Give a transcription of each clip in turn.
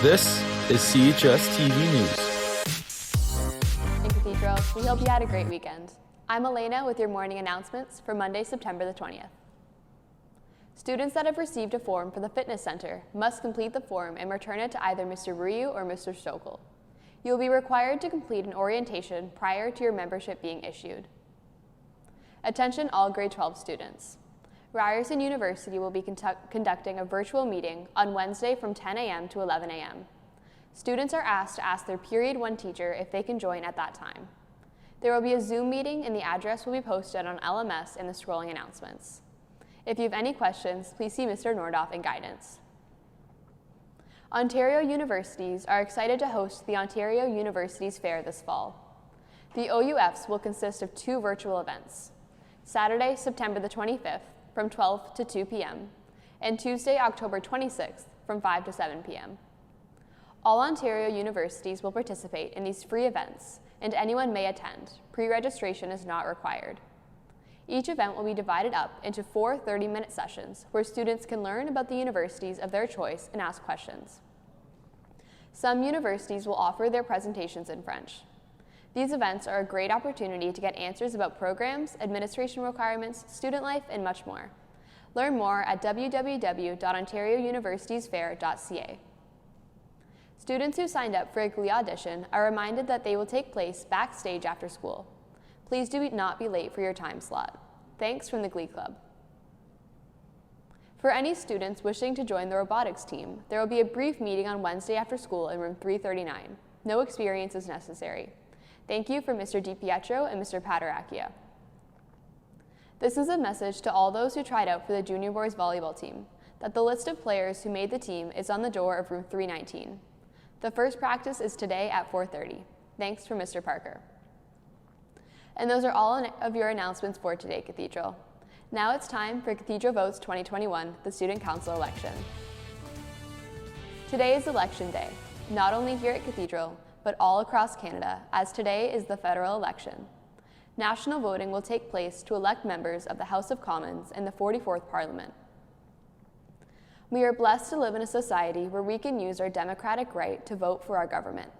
This is CHSTV News. In Cathedral, we hope you had a great weekend. I'm Elena with your morning announcements for Monday, September the 20th. Students that have received a form for the fitness center must complete the form and return it to either Mr. Ryu or Mr. Stokel. You will be required to complete an orientation prior to your membership being issued. Attention all grade 12 students. Ryerson University will be conducting a virtual meeting on Wednesday from 10 a.m. to 11 a.m. Students are asked to ask their Period 1 teacher if they can join at that time. There will be a Zoom meeting and the address will be posted on LMS in the scrolling announcements. If you have any questions, please see Mr. Nordoff in guidance. Ontario universities are excited to host the Ontario Universities Fair this fall. The OUFs will consist of 2 virtual events, Saturday, September the 25th from 12 to 2 p.m. and Tuesday, October 26th from 5 to 7 p.m. All Ontario universities will participate in these free events and anyone may attend. Pre-registration is not required. Each event will be divided up into 4 30-minute sessions where students can learn about the universities of their choice and ask questions. Some universities will offer their presentations in French. These events are a great opportunity to get answers about programs, administration requirements, student life, and much more. Learn more at www.ontariouniversitiesfair.ca. Students who signed up for a GLE audition are reminded that they will take place backstage after school. Please do not be late for your time slot. Thanks from the GLE Club. For any students wishing to join the robotics team, there will be a brief meeting on Wednesday after school in room 339. No experience is necessary. Thank you for Mr. DiPietro and Mr. Pataracchia. This is a message to all those who tried out for the junior boys volleyball team, that the list of players who made the team is on the door of room 319. The first practice is today at 4:30. Thanks for Mr. Parker. And those are all of your announcements for today, Cathedral. Now it's time for Cathedral Votes 2021, the Student Council election. Today is Election Day, not only here at Cathedral, but all across Canada, as today is the federal election. National voting will take place to elect members of the House of Commons in the 44th Parliament. We are blessed to live in a society where we can use our democratic right to vote for our government.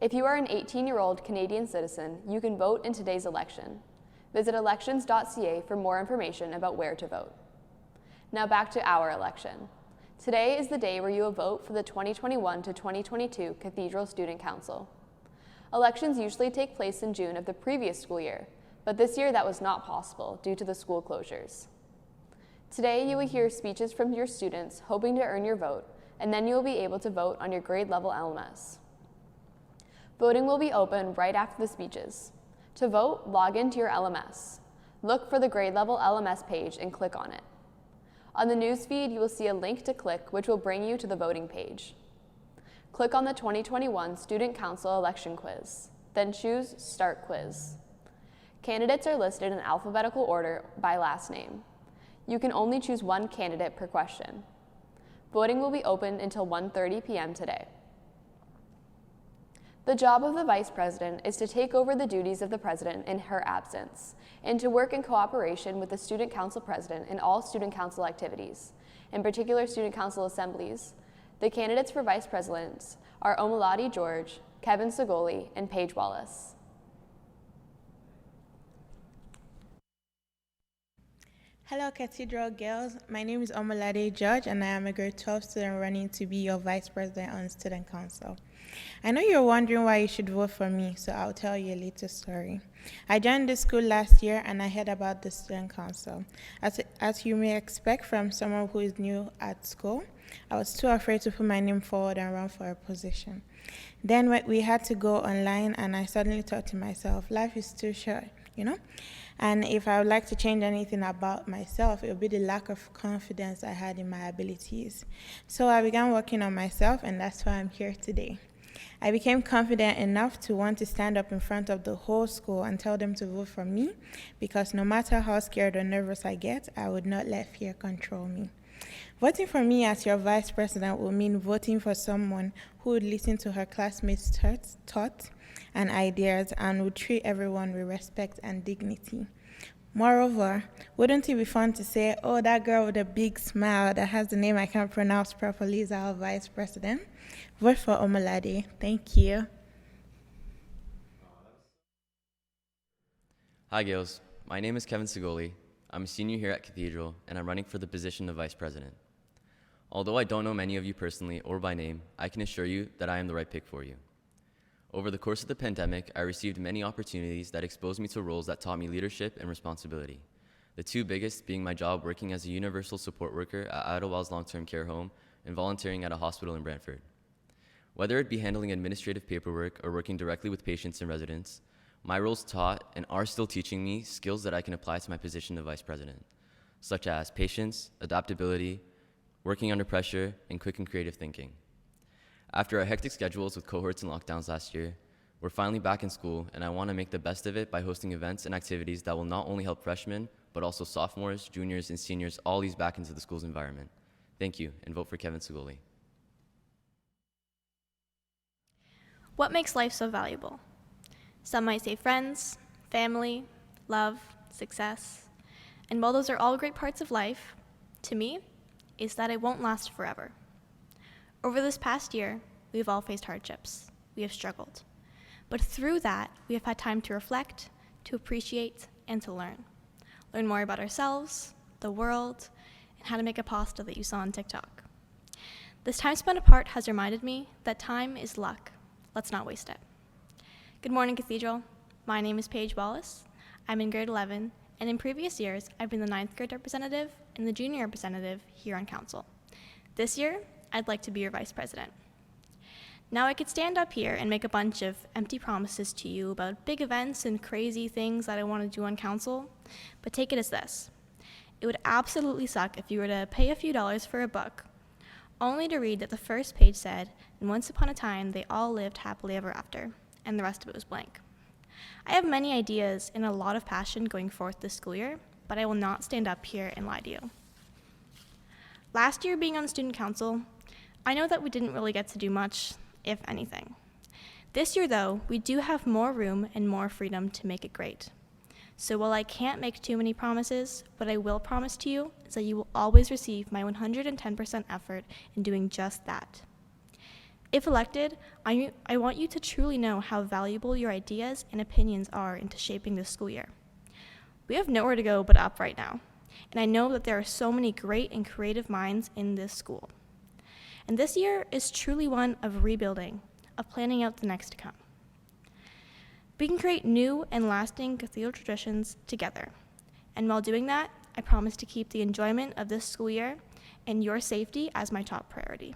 If you are an 18-year-old Canadian citizen, you can vote in today's election. Visit elections.ca for more information about where to vote. Now back to our election. Today is the day where you will vote for the 2021 to 2022 Cathedral Student Council. Elections usually take place in June of the previous school year, but this year that was not possible due to the school closures. Today you will hear speeches from your students hoping to earn your vote, and then you will be able to vote on your grade level LMS. Voting will be open right after the speeches. To vote, log into your LMS. Look for the grade level LMS page and click on it. On the news feed, you will see a link to click which will bring you to the voting page. Click on the 2021 Student Council Election Quiz, then choose Start Quiz. Candidates are listed in alphabetical order by last name. You can only choose one candidate per question. Voting will be open until 1:30 p.m. today. The job of the Vice President is to take over the duties of the President in her absence and to work in cooperation with the Student Council President in all Student Council activities, in particular Student Council assemblies. The candidates for Vice Presidents are Omalati George, Kevin Segoli, and Paige Wallace. Hello Cathedral girls, my name is Omalade George and I am a grade 12 student running to be your Vice President on Student Council. I know you're wondering why you should vote for me, so I'll tell you a little story. I joined the school last year and I heard about the Student Council. As you may expect from someone who is new at school, I was too afraid to put my name forward and run for a position. Then we had to go online and I suddenly thought to myself, life is too short, you know? And if I would like to change anything about myself, it would be the lack of confidence I had in my abilities. So I began working on myself, and that's why I'm here today. I became confident enough to want to stand up in front of the whole school and tell them to vote for me, because no matter how scared or nervous I get, I would not let fear control me. Voting for me as your Vice President will mean voting for someone who would listen to her classmates' thoughts and ideas and would treat everyone with respect and dignity. Moreover, wouldn't it be fun to say, oh, that girl with a big smile that has the name I can't pronounce properly is our vice president? Vote for Omolade. Thank you. Hi, Gales. My name is Kevin Segoli. I'm a senior here at Cathedral, and I'm running for the position of vice president. Although I don't know many of you personally or by name, I can assure you that I am the right pick for you. Over the course of the pandemic, I received many opportunities that exposed me to roles that taught me leadership and responsibility. The two biggest being my job working as a universal support worker at Idlewell's long-term care home and volunteering at a hospital in Brantford. Whether it be handling administrative paperwork or working directly with patients and residents, my roles taught and are still teaching me skills that I can apply to my position of vice president, such as patience, adaptability, working under pressure, and quick and creative thinking. After our hectic schedules with cohorts and lockdowns last year, we're finally back in school, and I want to make the best of it by hosting events and activities that will not only help freshmen, but also sophomores, juniors, and seniors all ease back into the school's environment. Thank you, and vote for Kevin Segoli. What makes life so valuable? Some might say friends, family, love, success. And while those are all great parts of life, to me, is that it won't last forever. Over this past year, we have all faced hardships. We have struggled. But through that, we have had time to reflect, to appreciate, and to learn. Learn more about ourselves, the world, and how to make a pasta that you saw on TikTok. This time spent apart has reminded me that time is luck. Let's not waste it. Good morning, Cathedral. My name is Paige Wallace. I'm in grade 11, and in previous years, I've been the 9th grade representative and the junior representative here on council. This year, I'd like to be your vice president. Now I could stand up here and make a bunch of empty promises to you about big events and crazy things that I want to do on council, but take it as this. It would absolutely suck if you were to pay a few dollars for a book, only to read that the first page said, and once upon a time they all lived happily ever after, and the rest of it was blank. I have many ideas and a lot of passion going forth this school year, but I will not stand up here and lie to you. Last year being on student council, I know that we didn't really get to do much, if anything. This year, though, we do have more room and more freedom to make it great. So while I can't make too many promises, what I will promise to you is that you will always receive my 110% effort in doing just that. If elected, I want you to truly know how valuable your ideas and opinions are into shaping this school year. We have nowhere to go but up right now, and I know that there are so many great and creative minds in this school. And this year is truly one of rebuilding, of planning out the next to come. We can create new and lasting cathedral traditions together. And while doing that, I promise to keep the enjoyment of this school year and your safety as my top priority.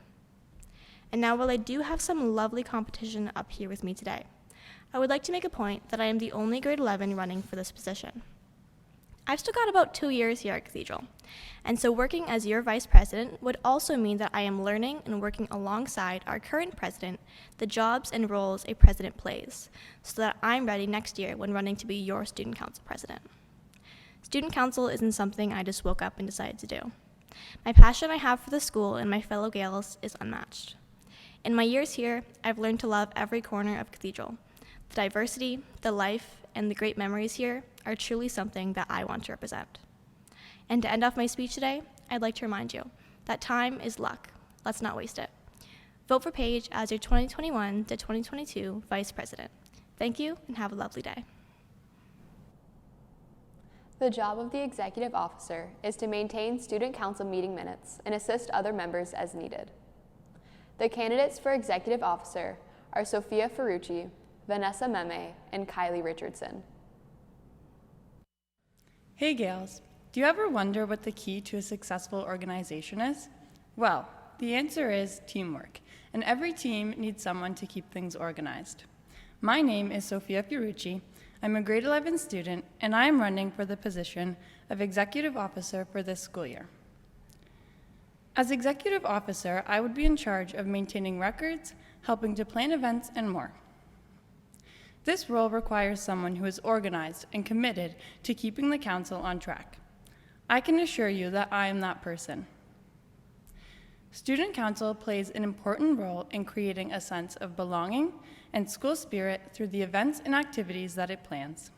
And now, while I do have some lovely competition up here with me today, I would like to make a point that I am the only grade 11 running for this position. I've still got about 2 years here at Cathedral, and so working as your vice president would also mean that I am learning and working alongside our current president the jobs and roles a president plays, so that I'm ready next year when running to be your student council president. Student council isn't something I just woke up and decided to do. My passion I have for the school and my fellow Gales is unmatched. In my years here, I've learned to love every corner of Cathedral. The diversity, the life, and the great memories here are truly something that I want to represent. And to end off my speech today, I'd like to remind you that time is luck. Let's not waste it. Vote for Paige as your 2021 to 2022 Vice President. Thank you, and have a lovely day. The job of the executive officer is to maintain student council meeting minutes and assist other members as needed. The candidates for executive officer are Sophia Ferrucci, Vanessa Meme, and Kylie Richardson. Hey Gales, do you ever wonder what the key to a successful organization is? Well, the answer is teamwork, and every team needs someone to keep things organized. My name is Sophia Ferrucci. I'm a grade 11 student, and I am running for the position of executive officer for this school year. As executive officer, I would be in charge of maintaining records, helping to plan events, and more. This role requires someone who is organized and committed to keeping the council on track. I can assure you that I am that person. Student council plays an important role in creating a sense of belonging and school spirit through the events and activities that it plans.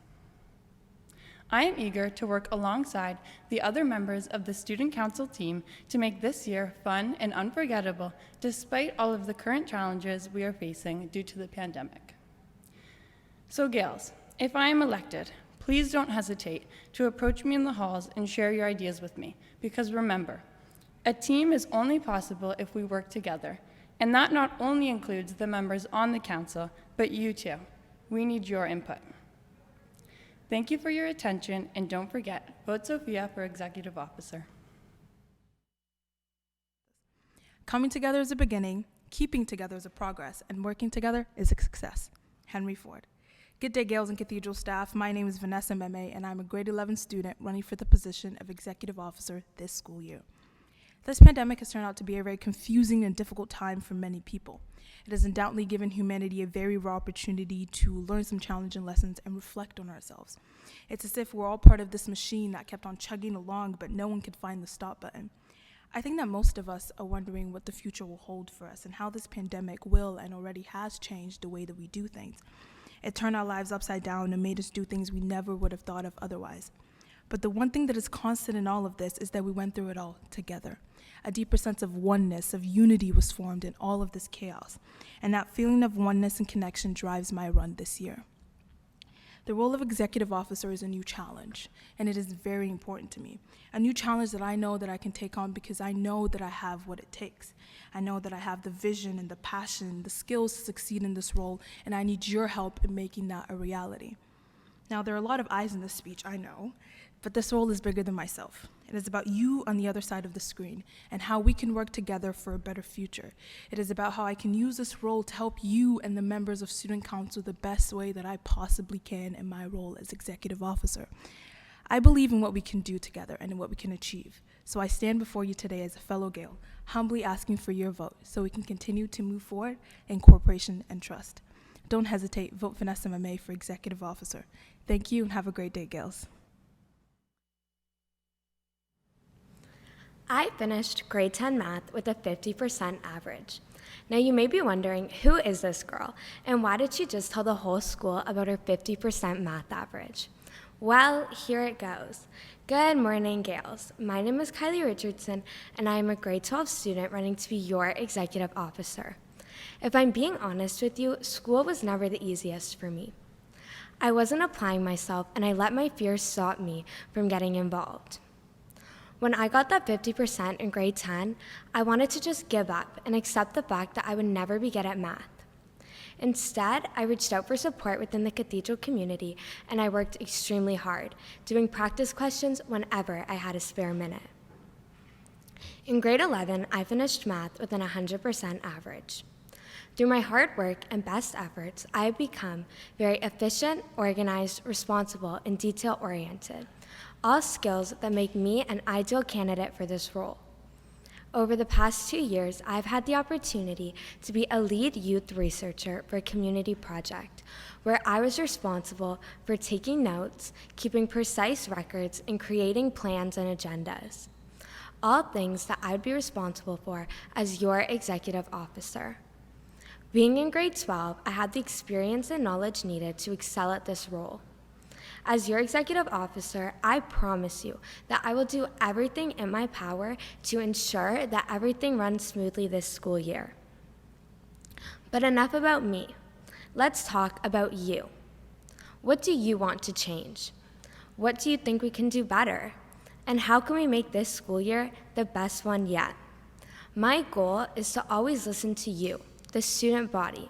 I am eager to work alongside the other members of the Student Council team to make this year fun and unforgettable despite all of the current challenges we are facing due to the pandemic. So Gales, if I am elected, please don't hesitate to approach me in the halls and share your ideas with me, because remember, a team is only possible if we work together, and that not only includes the members on the council, but you too. We need your input. Thank you for your attention, and don't forget, vote Sophia for Executive Officer. Coming together is a beginning, keeping together is a progress, and working together is a success. Henry Ford. Good day, Gales and Cathedral staff. My name is Vanessa Meme, and I'm a grade 11 student running for the position of Executive Officer this school year. This pandemic has turned out to be a very confusing and difficult time for many people. It has undoubtedly given humanity a very rare opportunity to learn some challenging lessons and reflect on ourselves. It's as if we're all part of this machine that kept on chugging along, but no one could find the stop button. I think that most of us are wondering what the future will hold for us and how this pandemic will and already has changed the way that we do things. It turned our lives upside down and made us do things we never would have thought of otherwise. But the one thing that is constant in all of this is that we went through it all together. A deeper sense of oneness, of unity was formed in all of this chaos. And that feeling of oneness and connection drives my run this year. The role of executive officer is a new challenge, and it is very important to me. A new challenge that I know that I can take on because I know that I have what it takes. I know that I have the vision and the passion, the skills to succeed in this role, and I need your help in making that a reality. Now, there are a lot of I's in this speech, I know, but this role is bigger than myself. It is about you on the other side of the screen and how we can work together for a better future. It is about how I can use this role to help you and the members of Student Council the best way that I possibly can in my role as executive officer. I believe in what we can do together and in what we can achieve. So I stand before you today as a fellow Gale, humbly asking for your vote so we can continue to move forward in cooperation and trust. Don't hesitate, vote Vanessa Mame for executive officer. Thank you and have a great day, Gales. I finished grade 10 math with a 50% average. Now you may be wondering, who is this girl and why did she just tell the whole school about her 50% math average? Well, here it goes. Good morning, Gales. My name is Kylie Richardson and I am a grade 12 student running to be your executive officer. If I'm being honest with you, school was never the easiest for me. I wasn't applying myself and I let my fears stop me from getting involved. When I got that 50% in grade 10, I wanted to just give up and accept the fact that I would never be good at math. Instead, I reached out for support within the Cathedral community and I worked extremely hard, doing practice questions whenever I had a spare minute. In grade 11, I finished math with an 100% average. Through my hard work and best efforts, I have become very efficient, organized, responsible, and detail-oriented. All skills that make me an ideal candidate for this role. Over the past 2 years, I've had the opportunity to be a lead youth researcher for a community project, where I was responsible for taking notes, keeping precise records, and creating plans and agendas. All things that I'd be responsible for as your executive officer. Being in grade 12, I had the experience and knowledge needed to excel at this role. As your executive officer, I promise you that I will do everything in my power to ensure that everything runs smoothly this school year. But enough about me. Let's talk about you. What do you want to change? What do you think we can do better? And how can we make this school year the best one yet? My goal is to always listen to you, the student body,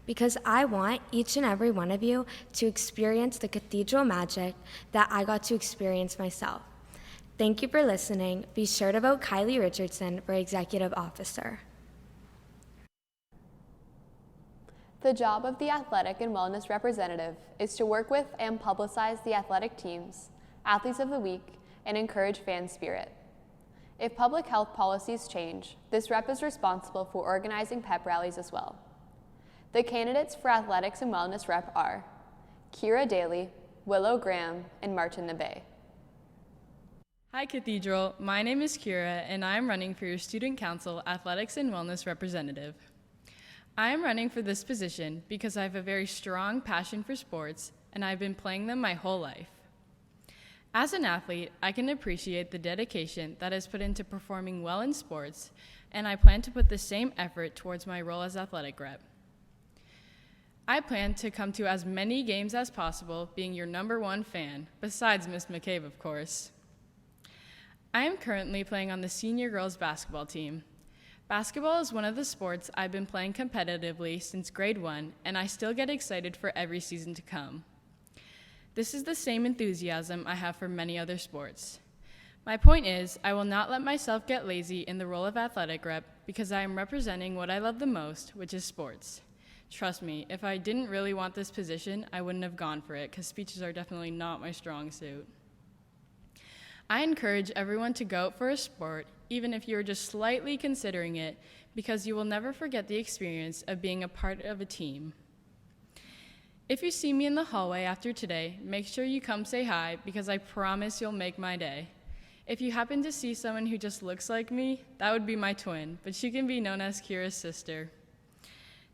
because I want each and every one of you to experience the cathedral magic that I got to experience myself. Thank you for listening. Be sure to vote Kylie Richardson for executive officer. The job of the athletic and wellness representative is to work with and publicize the athletic teams, athletes of the week, and encourage fan spirit. If public health policies change, this rep is responsible for organizing pep rallies as well. The candidates for Athletics and Wellness Rep are Kira Daly, Willow Graham, and Martin Nabay. Hi Cathedral, my name is Kira and I'm running for your Student Council Athletics and Wellness Representative. I am running for this position because I have a very strong passion for sports and I've been playing them my whole life. As an athlete, I can appreciate the dedication that is put into performing well in sports, and I plan to put the same effort towards my role as athletic rep. I plan to come to as many games as possible, being your #1 fan, besides Miss McCabe, of course. I am currently playing on the senior girls basketball team. Basketball is one of the sports I've been playing competitively since grade 1, and I still get excited for every season to come. This is the same enthusiasm I have for many other sports. My point is, I will not let myself get lazy in the role of athletic rep because I am representing what I love the most, which is sports. Trust me, if I didn't really want this position, I wouldn't have gone for it because speeches are definitely not my strong suit. I encourage everyone to go out for a sport, even if you are just slightly considering it, because you will never forget the experience of being a part of a team. If you see me in the hallway after today, make sure you come say hi because I promise you'll make my day. If you happen to see someone who just looks like me, that would be my twin, but she can be known as Kira's sister.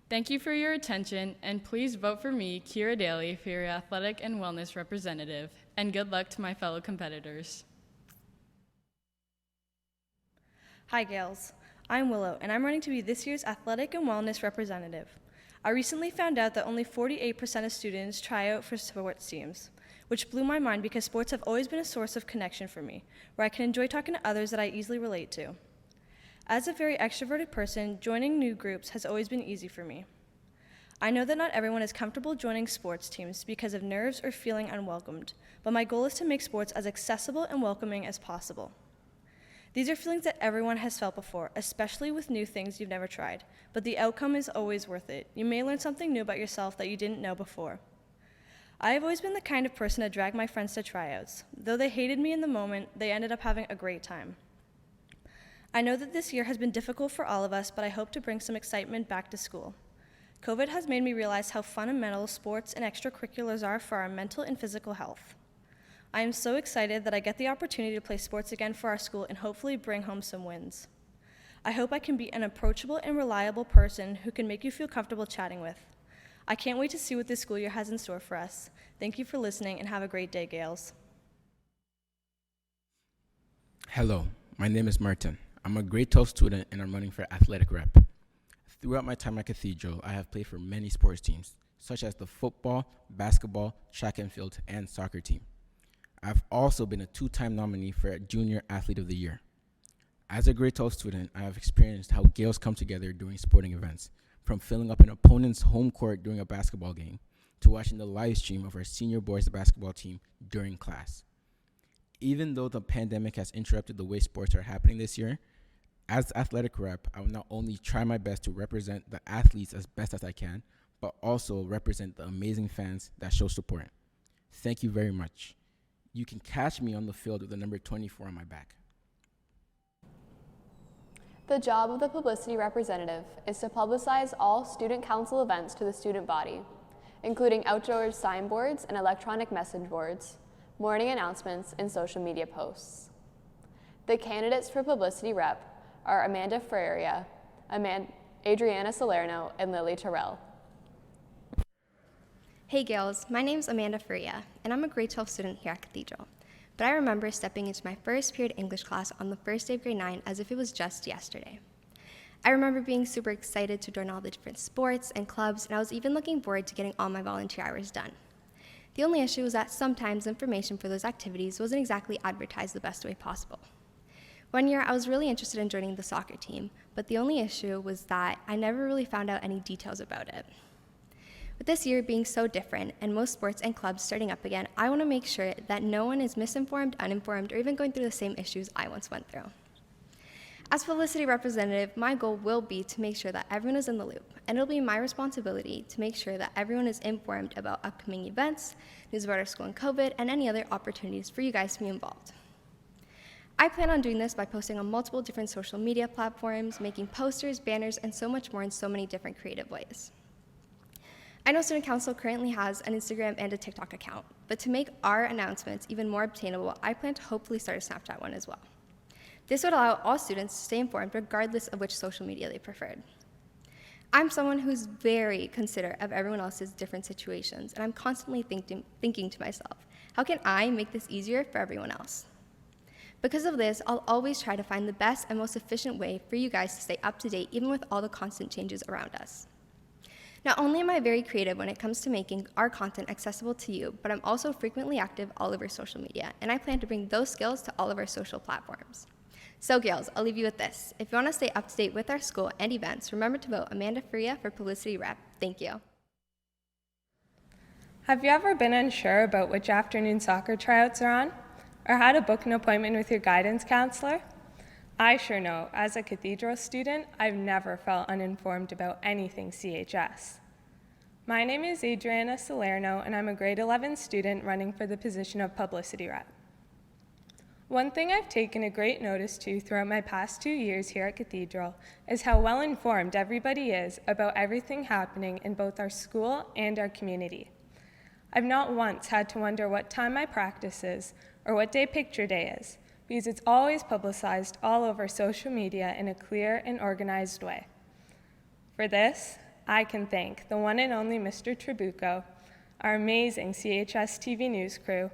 Thank you for your attention, and please vote for me, Kira Daly, for your athletic and wellness representative, and good luck to my fellow competitors. Hi Gales, I'm Willow, and I'm running to be this year's Athletic and Wellness Representative. I recently found out that only 48% of students try out for sports teams, which blew my mind because sports have always been a source of connection for me, where I can enjoy talking to others that I easily relate to. As a very extroverted person, joining new groups has always been easy for me. I know that not everyone is comfortable joining sports teams because of nerves or feeling unwelcomed, but my goal is to make sports as accessible and welcoming as possible. These are feelings that everyone has felt before, especially with new things you've never tried, but the outcome is always worth it. You may learn something new about yourself that you didn't know before. I have always been the kind of person to drag my friends to tryouts. Though they hated me in the moment, they ended up having a great time. I know that this year has been difficult for all of us, but I hope to bring some excitement back to school. COVID has made me realize how fundamental sports and extracurriculars are for our mental and physical health. I am so excited that I get the opportunity to play sports again for our school and hopefully bring home some wins. I hope I can be an approachable and reliable person who can make you feel comfortable chatting with. I can't wait to see what this school year has in store for us. Thank you for listening and have a great day, Gales. Hello, my name is Martin. I'm a grade 12 student and I'm running for athletic rep. Throughout my time at Cathedral, I have played for many sports teams, such as the football, basketball, track and field, and soccer team. I've also been a 2-time nominee for Junior Athlete of the Year. As a grade 12 student, I have experienced how Gales come together during sporting events, from filling up an opponent's home court during a basketball game, to watching the live stream of our senior boys basketball team during class. Even though the pandemic has interrupted the way sports are happening this year, as athletic rep, I will not only try my best to represent the athletes as best as I can, but also represent the amazing fans that show support. Thank you very much. You can catch me on the field with the number 24 on my back. The job of the publicity representative is to publicize all student council events to the student body, including outdoor signboards and electronic message boards, morning announcements, and social media posts. The candidates for publicity rep are Amanda Freire, Adriana Salerno, and Lily Terrell. Hey Gales, my name's Amanda Freire, and I'm a grade 12 student here at Cathedral. But I remember stepping into my first period English class on the first day of grade 9 as if it was just yesterday. I remember being super excited to join all the different sports and clubs, and I was even looking forward to getting all my volunteer hours done. The only issue was that sometimes information for those activities wasn't exactly advertised the best way possible. One year, I was really interested in joining the soccer team, but the only issue was that I never really found out any details about it. With this year being so different and most sports and clubs starting up again, I want to make sure that no one is misinformed, uninformed, or even going through the same issues I once went through. As publicity representative, my goal will be to make sure that everyone is in the loop, and it'll be my responsibility to make sure that everyone is informed about upcoming events, news about our school and COVID, and any other opportunities for you guys to be involved. I plan on doing this by posting on multiple different social media platforms, making posters, banners, and so much more in so many different creative ways. I know Student Council currently has an Instagram and a TikTok account, but to make our announcements even more obtainable, I plan to hopefully start a Snapchat one as well. This would allow all students to stay informed regardless of which social media they preferred. I'm someone who's very considerate of everyone else's different situations, and I'm constantly thinking to myself, how can I make this easier for everyone else? Because of this, I'll always try to find the best and most efficient way for you guys to stay up to date, even with all the constant changes around us. Not only am I very creative when it comes to making our content accessible to you, but I'm also frequently active all over social media, and I plan to bring those skills to all of our social platforms. So girls, I'll leave you with this. If you want to stay up to date with our school and events, remember to vote Amanda Faria for Publicity Rep. Thank you. Have you ever been unsure about which afternoon soccer tryouts are on? Or how to book an appointment with your guidance counselor? I sure know, as a Cathedral student, I've never felt uninformed about anything CHS. My name is Adriana Salerno, and I'm a grade 11 student running for the position of Publicity Rep. One thing I've taken a great notice to throughout my past 2 years here at Cathedral is how well informed everybody is about everything happening in both our school and our community. I've not once had to wonder what time my practice is or what day picture day is, because it's always publicized all over social media in a clear and organized way. For this, I can thank the one and only Mr. Trabucco, our amazing CHSTV news crew,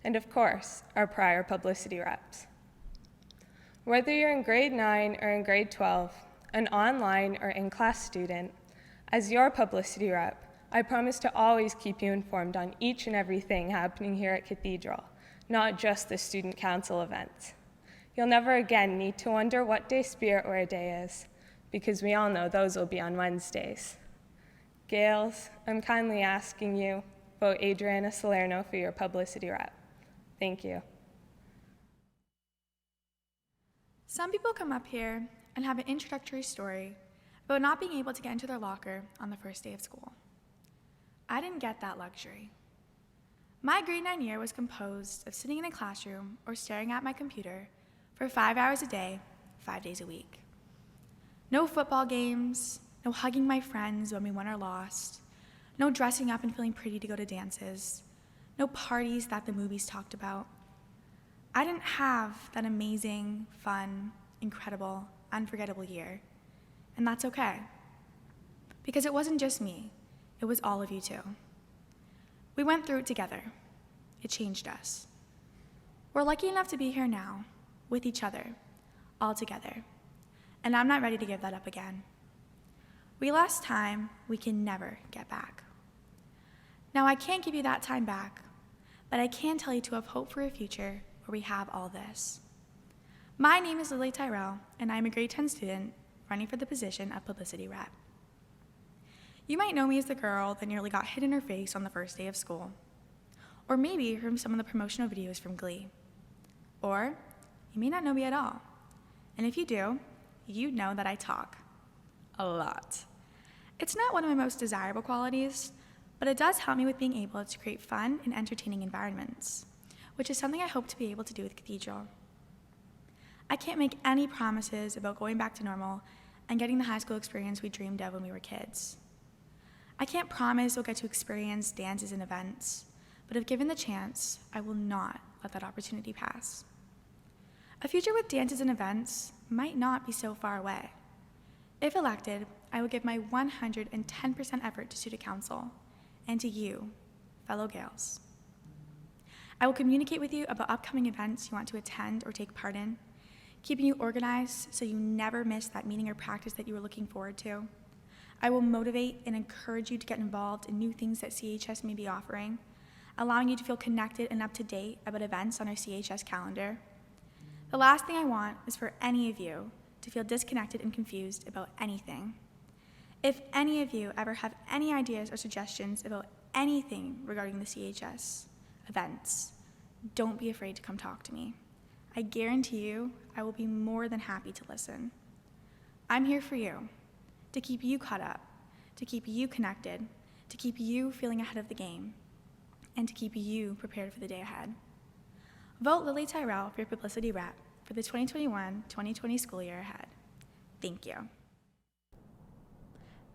and of course, our prior publicity reps. Whether you're in grade 9 or in grade 12, an online or in-class student, as your publicity rep, I promise to always keep you informed on each and everything happening here at Cathedral, not just the student council events. You'll never again need to wonder what day Spirit Wear Day is, because we all know those will be on Wednesdays. Gales, I'm kindly asking you, vote Adriana Salerno for your publicity rep. Thank you. Some people come up here and have an introductory story about not being able to get into their locker on the first day of school. I didn't get that luxury. My grade 9 year was composed of sitting in a classroom or staring at my computer for 5 hours a day, 5 days a week. No football games, no hugging my friends when we won or lost, no dressing up and feeling pretty to go to dances, no parties that the movies talked about. I didn't have that amazing, fun, incredible, unforgettable year, and that's okay. Because it wasn't just me, it was all of you too. We went through it together. It changed us. We're lucky enough to be here now, with each other, all together, and I'm not ready to give that up again. We lost time we can never get back. Now, I can't give you that time back, but I can tell you to have hope for a future where we have all this. My name is Lily Tyrell, and I'm a grade 10 student running for the position of Publicity Rep. You might know me as the girl that nearly got hit in her face on the first day of school, or maybe from some of the promotional videos from Glee. Or you may not know me at all, and if you do, you'd know that I talk a lot. It's not one of my most desirable qualities, but it does help me with being able to create fun and entertaining environments, which is something I hope to be able to do with Cathedral. I can't make any promises about going back to normal and getting the high school experience we dreamed of when we were kids. I can't promise we'll get to experience dances and events, but if given the chance, I will not let that opportunity pass. A future with dances and events might not be so far away. If elected, I will give my 110% effort to student council and to you, fellow Gales. I will communicate with you about upcoming events you want to attend or take part in, keeping you organized so you never miss that meeting or practice that you were looking forward to. I will motivate and encourage you to get involved in new things that CHS may be offering, allowing you to feel connected and up to date about events on our CHS calendar. The last thing I want is for any of you to feel disconnected and confused about anything. If any of you ever have any ideas or suggestions about anything regarding the CHS events, don't be afraid to come talk to me. I guarantee you I will be more than happy to listen. I'm here for you, to keep you caught up, to keep you connected, to keep you feeling ahead of the game, and to keep you prepared for the day ahead. Vote Lily Tyrell for your Publicity Rep for the 2021-2020 school year ahead. Thank you.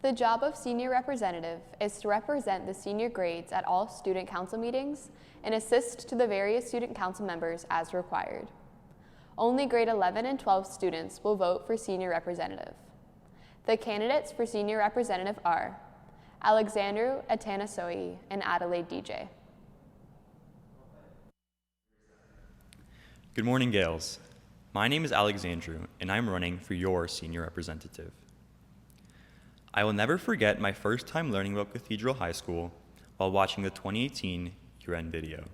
The job of senior representative is to represent the senior grades at all student council meetings and assist to the various student council members as required. Only grade 11 and 12 students will vote for senior representative. The candidates for senior representative are Alexandru Atanasoi and Adelaide DJ. Good morning, Gales. My name is Alexandru, and I'm running for your senior representative. I will never forget my first time learning about Cathedral High School while watching the 2018 year-end video.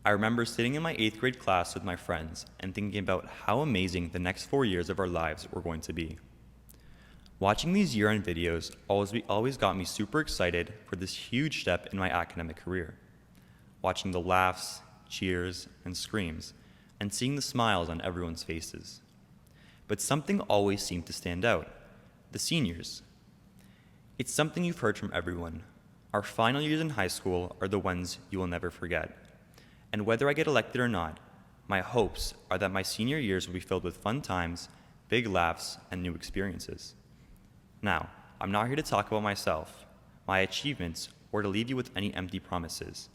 I remember sitting in my 8th grade class with my friends and thinking about how amazing the next 4 years of our lives were going to be. Watching these year-end videos always got me super excited for this huge step in my academic career. Watching the laughs, cheers, and screams, and seeing the smiles on everyone's faces. But something always seemed to stand out: the seniors. It's something you've heard from everyone. Our final years in high school are the ones you will never forget. And whether I get elected or not, my hopes are that my senior years will be filled with fun times, big laughs, and new experiences. Now, I'm not here to talk about myself, my achievements, or to leave you with any empty promises.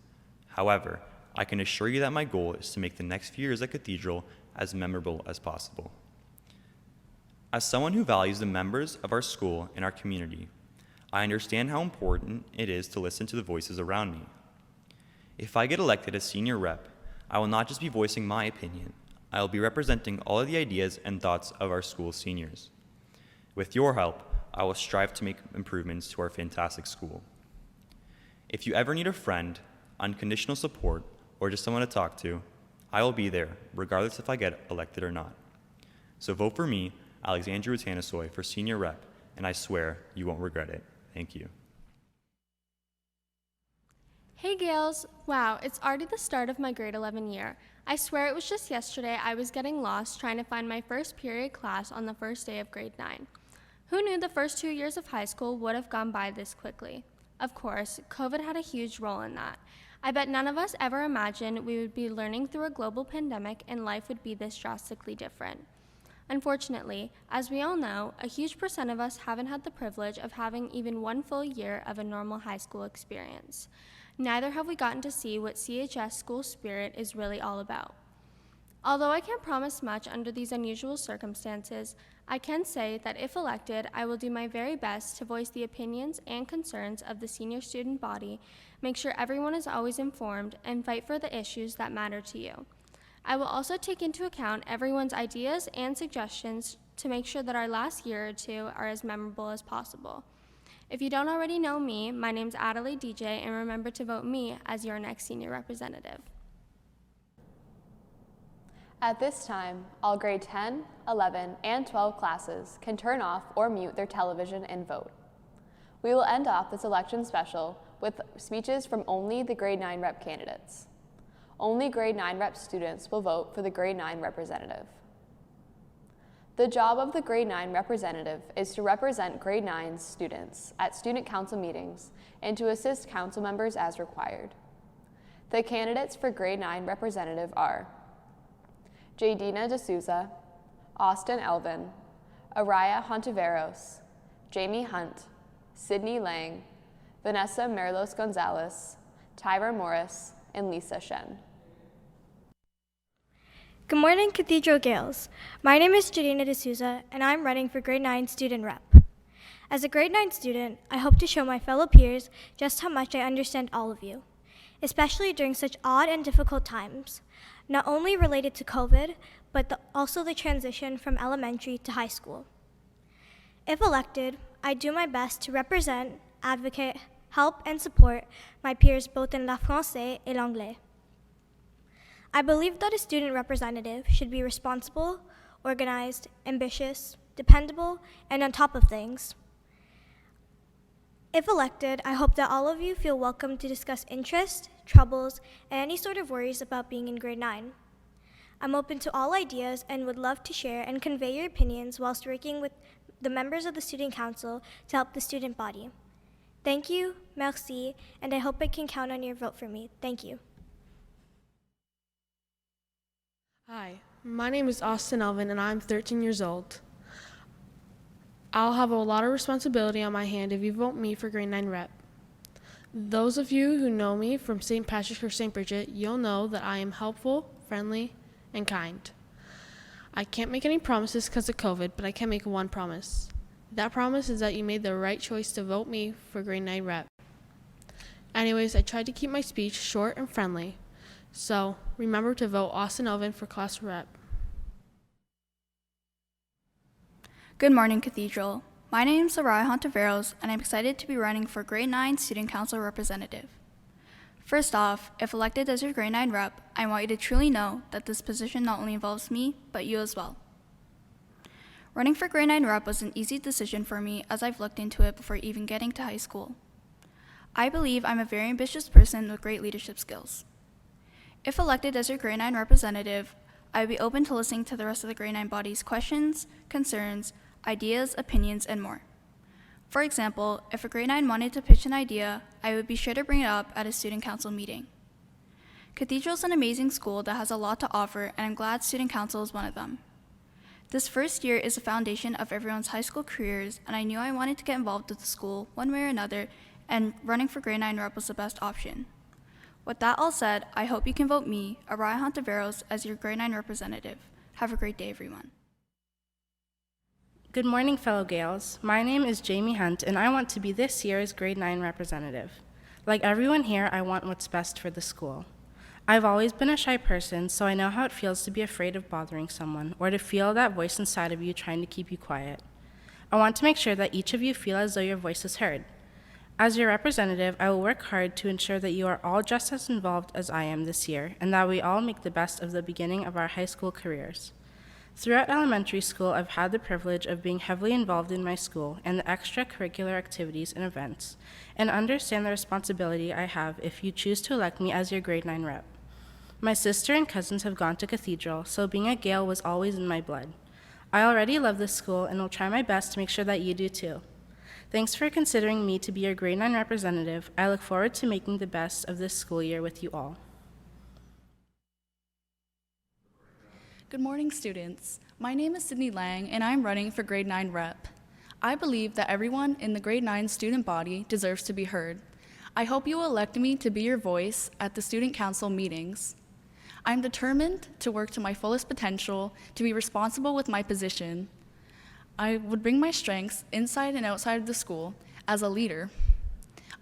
However, I can assure you that my goal is to make the next few years at Cathedral as memorable as possible. As someone who values the members of our school and our community, I understand how important it is to listen to the voices around me. If I get elected as senior rep, I will not just be voicing my opinion, I will be representing all of the ideas and thoughts of our school seniors. With your help, I will strive to make improvements to our fantastic school. If you ever need a friend, unconditional support, or just someone to talk to, I will be there, regardless if I get elected or not. So vote for me, Alexandru Atanasoi, for senior rep, and I swear you won't regret it. Thank you. Hey Gales, wow, it's already the start of my grade 11 year. I swear it was just yesterday I was getting lost trying to find my first period class on the first day of grade 9. Who knew the first 2 years of high school would have gone by this quickly? Of course, COVID had a huge role in that. I bet none of us ever imagined we would be learning through a global pandemic and life would be this drastically different. Unfortunately, as we all know, a huge percent of us haven't had the privilege of having even one full year of a normal high school experience. Neither have we gotten to see what CHS school spirit is really all about. Although I can't promise much under these unusual circumstances, I can say that if elected, I will do my very best to voice the opinions and concerns of the senior student body, make sure everyone is always informed, and fight for the issues that matter to you. I will also take into account everyone's ideas and suggestions to make sure that our last year or two are as memorable as possible. If you don't already know me, my name's Adelaide DJ, and remember to vote me as your next senior representative. At this time, all grade 10, 11, and 12 classes can turn off or mute their television and vote. We will end off this election special with speeches from only the grade 9 rep candidates. Only grade 9 rep students will vote for the grade 9 representative. The job of the grade 9 representative is to represent grade 9 students at student council meetings and to assist council members as required. The candidates for grade 9 representative are Jadina D'Souza, Austin Elvin, Araya Hontiveros, Jamie Hunt, Sydney Lang, Vanessa Merlos Gonzalez, Tyra Morris, and Lisa Shen. Good morning, Cathedral Gales. My name is Jadina D'Souza, and I'm running for grade 9 student rep. As a grade 9 student, I hope to show my fellow peers just how much I understand all of you, especially during such odd and difficult times, not only related to COVID, but also the transition from elementary to high school. If elected, I do my best to represent, advocate, help, and support my peers both in la français et l'anglais. I believe that a student representative should be responsible, organized, ambitious, dependable, and on top of things. If elected, I hope that all of you feel welcome to discuss interests, troubles, and any sort of worries about being in grade 9. I'm open to all ideas and would love to share and convey your opinions whilst working with the members of the student council to help the student body. Thank you, merci, and I hope I can count on your vote for me. Thank you. Hi, my name is Austin Elvin, and I'm 13 years old. I'll have a lot of responsibility on my hand if you vote me for grade 9 rep. Those of you who know me from St. Patrick's or St. Bridget, you'll know that I am helpful, friendly, and kind. I can't make any promises because of COVID, but I can make one promise. That promise is that you made the right choice to vote me for grade 9 rep. Anyways, I tried to keep my speech short and friendly. So remember to vote Austin Elvin for class rep. Good morning, Cathedral. My name is Sarai Hontiveros, and I'm excited to be running for grade 9 student council representative. First off, if elected as your grade 9 rep, I want you to truly know that this position not only involves me, but you as well. Running for grade 9 rep was an easy decision for me as I've looked into it before even getting to high school. I believe I'm a very ambitious person with great leadership skills. If elected as your grade 9 representative, I would be open to listening to the rest of the grade 9 body's questions, concerns, ideas, opinions, and more. For example, if a grade 9 wanted to pitch an idea, I would be sure to bring it up at a student council meeting. Cathedral is an amazing school that has a lot to offer, and I'm glad student council is one of them. This first year is the foundation of everyone's high school careers, and I knew I wanted to get involved with the school one way or another, and running for grade 9 rep was the best option. With that all said, I hope you can vote me, Araya Hontiveros, as your grade 9 representative. Have a great day, everyone. Good morning, fellow Gales. My name is Jamie Hunt, and I want to be this year's grade 9 representative. Like everyone here, I want what's best for the school. I've always been a shy person, so I know how it feels to be afraid of bothering someone or to feel that voice inside of you trying to keep you quiet. I want to make sure that each of you feel as though your voice is heard. As your representative, I will work hard to ensure that you are all just as involved as I am this year, and that we all make the best of the beginning of our high school careers. Throughout elementary school, I've had the privilege of being heavily involved in my school and the extracurricular activities and events, and understand the responsibility I have if you choose to elect me as your grade 9 rep. My sister and cousins have gone to Cathedral, so being a Gale was always in my blood. I already love this school and will try my best to make sure that you do too. Thanks for considering me to be your grade 9 representative. I look forward to making the best of this school year with you all. Good morning, students. My name is Sydney Lang, and I'm running for grade 9 rep. I believe that everyone in the grade 9 student body deserves to be heard. I hope you will elect me to be your voice at the student council meetings. I'm determined to work to my fullest potential, to be responsible with my position. I would bring my strengths inside and outside of the school as a leader.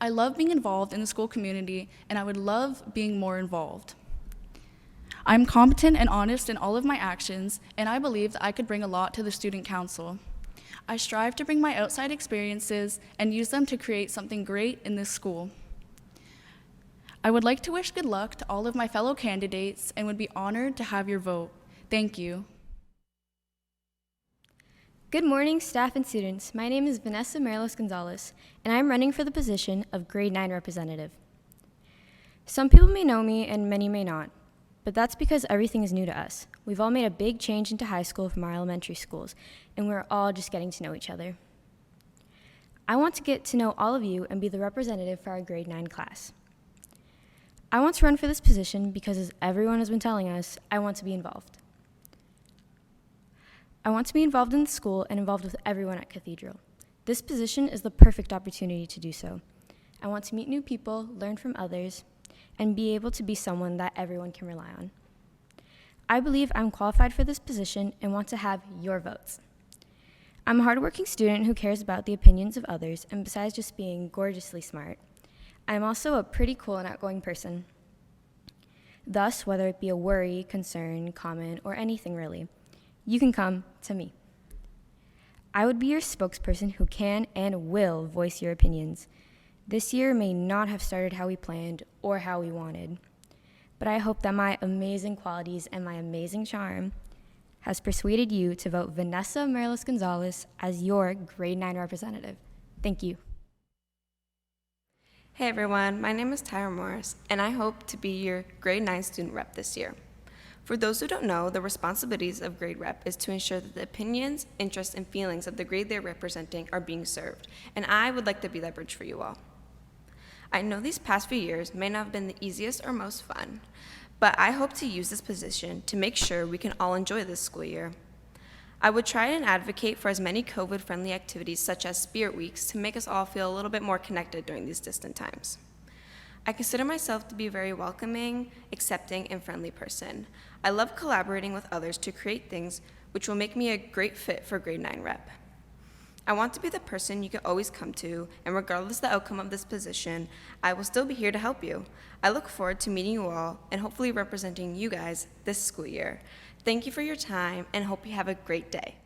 I love being involved in the school community, and I would love being more involved. I'm competent and honest in all of my actions, and I believe that I could bring a lot to the student council. I strive to bring my outside experiences and use them to create something great in this school. I would like to wish good luck to all of my fellow candidates and would be honored to have your vote. Thank you. Good morning, staff and students. My name is Vanessa Marilos Gonzalez, and I'm running for the position of grade 9 representative. Some people may know me and many may not, but that's because everything is new to us. We've all made a big change into high school from our elementary schools, and we're all just getting to know each other. I want to get to know all of you and be the representative for our grade 9 class. I want to run for this position because, as everyone has been telling us, I want to be involved. I want to be involved in the school and involved with everyone at Cathedral. This position is the perfect opportunity to do so. I want to meet new people, learn from others, and be able to be someone that everyone can rely on. I believe I'm qualified for this position and want to have your votes. I'm a hardworking student who cares about the opinions of others, and besides just being gorgeously smart, I'm also a pretty cool and outgoing person. Thus, whether it be a worry, concern, comment, or anything really, you can come to me. I would be your spokesperson who can and will voice your opinions. This year may not have started how we planned or how we wanted, but I hope that my amazing qualities and my amazing charm has persuaded you to vote Vanessa Marilos Gonzalez as your grade 9 representative. Thank you. Hey everyone, my name is Tyra Morris, and I hope to be your grade 9 student rep this year. For those who don't know, the responsibilities of grade rep is to ensure that the opinions, interests, and feelings of the grade they're representing are being served, and I would like to be that bridge for you all. I know these past few years may not have been the easiest or most fun, but I hope to use this position to make sure we can all enjoy this school year. I would try and advocate for as many COVID-friendly activities such as Spirit Weeks to make us all feel a little bit more connected during these distant times. I consider myself to be a very welcoming, accepting, and friendly person. I love collaborating with others to create things which will make me a great fit for grade 9 rep. I want to be the person you can always come to, and regardless of the outcome of this position, I will still be here to help you. I look forward to meeting you all and hopefully representing you guys this school year. Thank you for your time and hope you have a great day.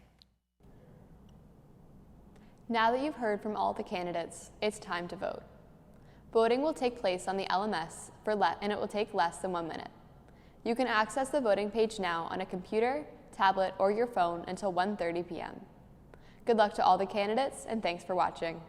Now that you've heard from all the candidates, it's time to vote. Voting will take place on the LMS and it will take less than 1 minute. You can access the voting page now on a computer, tablet, or your phone until 1:30 p.m. Good luck to all the candidates, and thanks for watching.